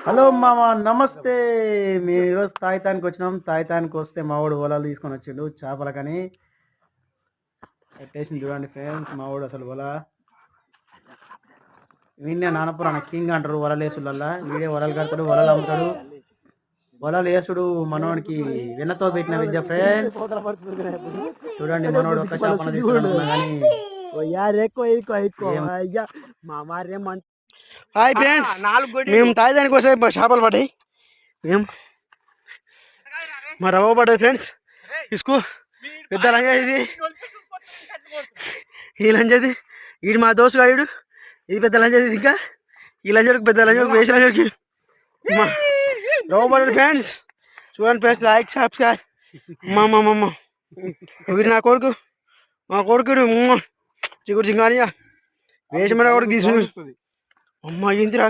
Hello మామ, నమస్తే. మేము ఈరోజు తాయితానికి వచ్చినాం. తాయితానికి వస్తే మావాడు వలలు తీసుకొని వచ్చిండు చేపలకని. పెట్టేసి చూడండి ఫ్రెండ్స్, మావాడు అసలు వల వీడినే నానపురాణ కింగ్ అంటారు వలలు వేసులల్లా. వీడే వలలు కడతాడు, వలలు అమ్ముతాడు. వలలు వేసుడు మనోడికి వెన్నతో పెట్టిన విద్య ఫ్రెండ్స్. చూడండి మనోడు ఒక్క చేపన తీసుకున్నా కానీ హాయ్ ఫ్రెండ్స్, మేము తాయిదానికి వస్తే చేపలు పడ్డాయి. మేము మా రవ్వ పడ్డాయి ఫ్రెండ్స్. ఇసుకు పెద్ద లంజా ఇది, ఈ లంజది ఇది మా దోస్తు గాడు. ఇది పెద్ద లంజది, ఇంకా ఈ లంజడికి పెద్ద లంజకి వేసి లంజకి మా రవ్వ పడ్డాడు ఫ్రెండ్స్. చూడండి ఫ్రెండ్స్, లైక్ సబ్స్క్రైబ్. మా వీడు నా కొడుకు, మా కొడుకుడు చిగురు సింగానియా వేసి మన కొడుకు తీసుకుని అమ్మ ఇందిరా